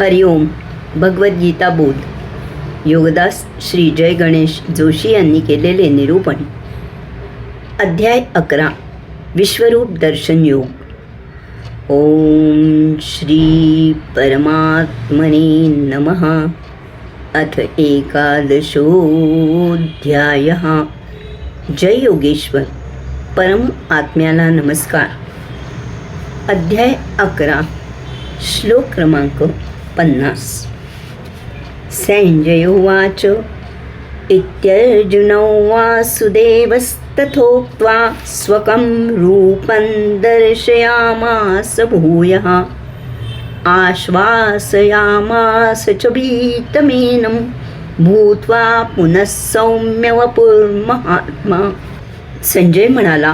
हरिओम. भगवद्गीता बोध. योगदास श्री जय गणेश जोशी यांनी केलेले निरूपण. अध्याय 11. विश्वरूप दर्शन योग. ओम श्री परमात्मने नमः. अथ एकादशोऽध्यायः. जय योगेश्वर. परम आत्म्याला नमस्कार. अध्याय 11. श्लोक क्रमांक 50. संजय उवाच. इत्यर्जुनौ वासुदेवस्तथोक्त्वा स्वकं रूपं दर्शयामास भूयः. आश्वासयामास च भीतमेनं भूत्वा पुनः सौम्यवपुर्महात्मा. संजय म्हणाला,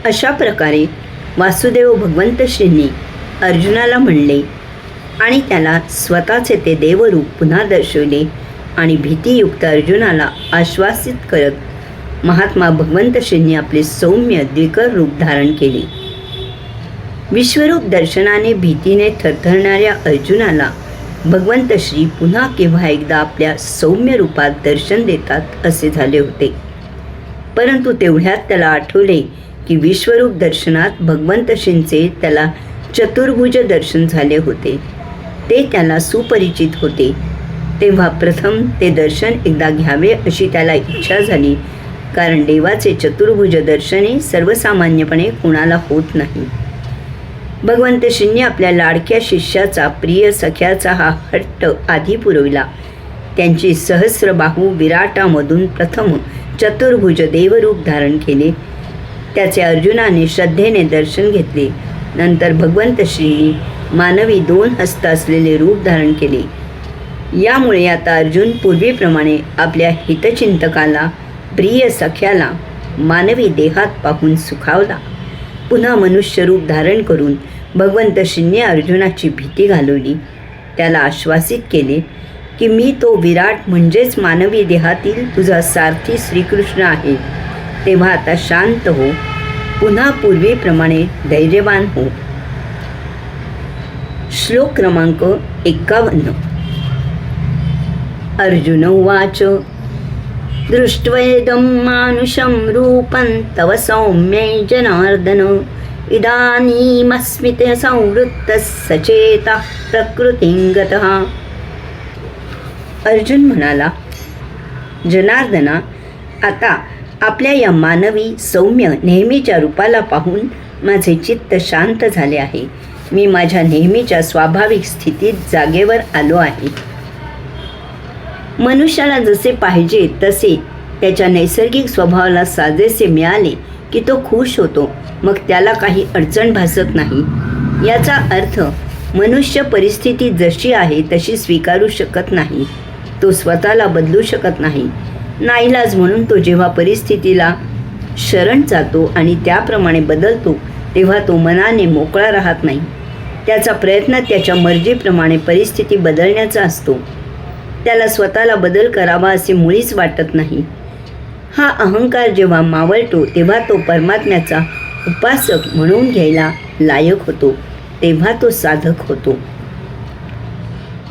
अशा प्रकारे वासुदेव भगवंत श्रींनी अर्जुनाला म्हणले आणि त्याला स्वतःचे ते देवरूप पुन्हा दर्शविले आणि भीतीयुक्त अर्जुनाला आश्वासित करत महात्मा भगवंत श्रींनी आपले सौम्य द्विकर रूप धारण केले. विश्वरूप दर्शनाने भीतीने थरथरणाऱ्या अर्जुनाला भगवंत श्री पुन्हा केव्हा एकदा आपल्या सौम्य रूपात दर्शन देतात असे झाले होते. परंतु तेवढ्यात त्याला आठवले की विश्वरूप दर्शनात भगवंत श्रींचे त्याला चतुर्भुज दर्शन झाले होते. ते त्याला सुपरिचित होते. तेव्हा प्रथम ते दर्शन एकदा घ्यावे अशी त्याला इच्छा झाली, कारण देवाचे चतुर्भुज दर्शने सर्वसामान्यपणे कोणाला होत नाही. भगवंत श्रींनी आपल्या लाडक्या शिष्याचा, प्रिय सख्याचा हा हट्ट आधी पुरविला. त्यांची सहस्रबाहू विराटामधून प्रथम चतुर्भुज देवरूप धारण केले. त्याचे अर्जुनाने श्रद्धेने दर्शन घेतले. नंतर भगवंत श्री मानवी 2 हस्त असलेले रूप धारण केले. यामुळे आता अर्जुन पूर्वीप्रमाणे आपल्या हितचिंतकाला, प्रिय सख्याला मानवी देहात पाहून सुखावला. पुन्हा मनुष्य रूप धारण करून भगवंत श्रींनी अर्जुनाची भीती घालवली. त्याला आश्वासित केले की मी तो विराट म्हणजेच मानवी देहातील तुझा सारथी श्रीकृष्ण आहे. तेव्हा आता शांत हो, पुन्हा पूर्वीप्रमाणे धैर्यवान हो. श्लोक क्रमांक 51. अर्जुन उवाच. दृष्ट्वेदं मानुषं रूपं तव सौम्ये जनार्दन. इदानीमस्मिते संवृत्तः सचेतः प्रकृतिं गतः. अर्जुन म्हणाला, जनार्दना, आता आपल्या या मानवी सौम्य नेहमीच्या रूपाला पाहून माझे चित्त शांत झाले आहे. मी माझ्या नेहमीच्या स्वाभाविक स्थितीत जागेवर आलो आहे. मनुष्याला जसे पाहिजे तसे त्याच्या नैसर्गिक स्वभावाला साजेसे मिळाले की तो खुश होतो. मग त्याला काही अडचण भासत नाही. याचा अर्थ मनुष्य परिस्थिती जशी आहे तशी स्वीकारू शकत नाही. तो स्वतःला बदलू शकत नाही. नाईलाज म्हणून तो जेव्हा परिस्थितीला शरण जातो आणि त्याप्रमाणे बदलतो, तेव्हा तो मनाने मोकळा राहत नाही. त्याचा प्रयत्न त्याच्या मर्जीप्रमाणे परिस्थिती बदलण्याचा असतो. त्याला स्वतःला बदल करावा असे मुळीच वाटत नाही. हा अहंकार जेव्हा मावळतो तेव्हा तो परमात्म्याचा उपासक म्हणून घ्यायला लायक होतो. तेव्हा तो साधक होतो.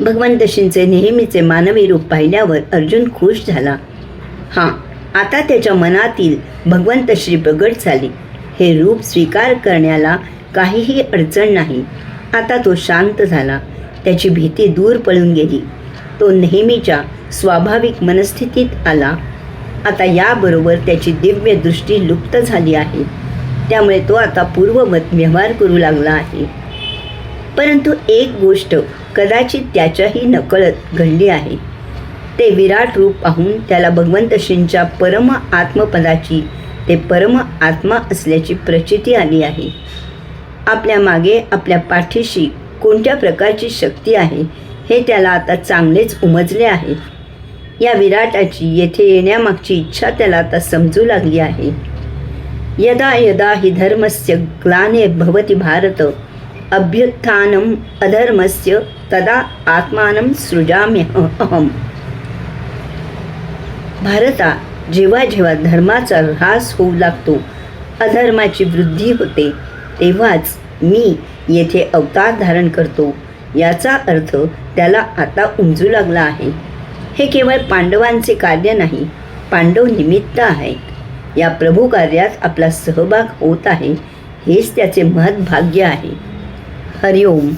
भगवंत श्रींचे नेहमीचे मानवी रूप पाहिल्यावर अर्जुन खुश झाला. आता त्याच्या मनातील भगवंत श्री प्रगट झाले. हे रूप स्वीकार करण्याला काहीही अडचण नाही. आता तो शांत झाला. त्याची भीती दूर पळून गेली. तो नेहमीच्या स्वाभाविक मनस्थितीत आला. आता याबरोबर त्याची दिव्य दृष्टी लुप्त झाली आहे. त्यामुळे तो आता पूर्ववत व्यवहार करू लागला आहे. परंतु एक गोष्ट कदाचित त्याच्याही नकळत घडली आहे. ते विराट रूप पाहून त्याला भगवंत श्रींच्या परम आत्मपदाची, ते परम आत्मा असल्याची प्रचिती आली आहे. आपल्या मागे, आपल्या पाठीशी कोणत्या प्रकारची शक्ती आहे हे त्याला आता चांगलेच उमजले आहे. या विराटाची येथे येण्यामागची इच्छा त्याला आता समजू लागली आहे. यदा यदा हि धर्मस्य ग्लानिर्भवति भारत अभ्युत्थानम् अधर्मस्य तदा आत्मानं सृजाम्यहम्. भारता, जेव्हा जेव्हा धर्माचा ऱ्हास होऊ लागतो, अधर्माची वृद्धी होते, तेव्हाच मी येथे अवतार धारण करतो. याचा अर्थ त्याला आता उमजू लागला आहे. हे केवळ पांडवांचे कार्य नाही, पांडव निमित्त आहेत. या प्रभू कार्यात आपला सहभाग होत आहे, हेच त्याचे महत्भाग्य आहे. हरिओम.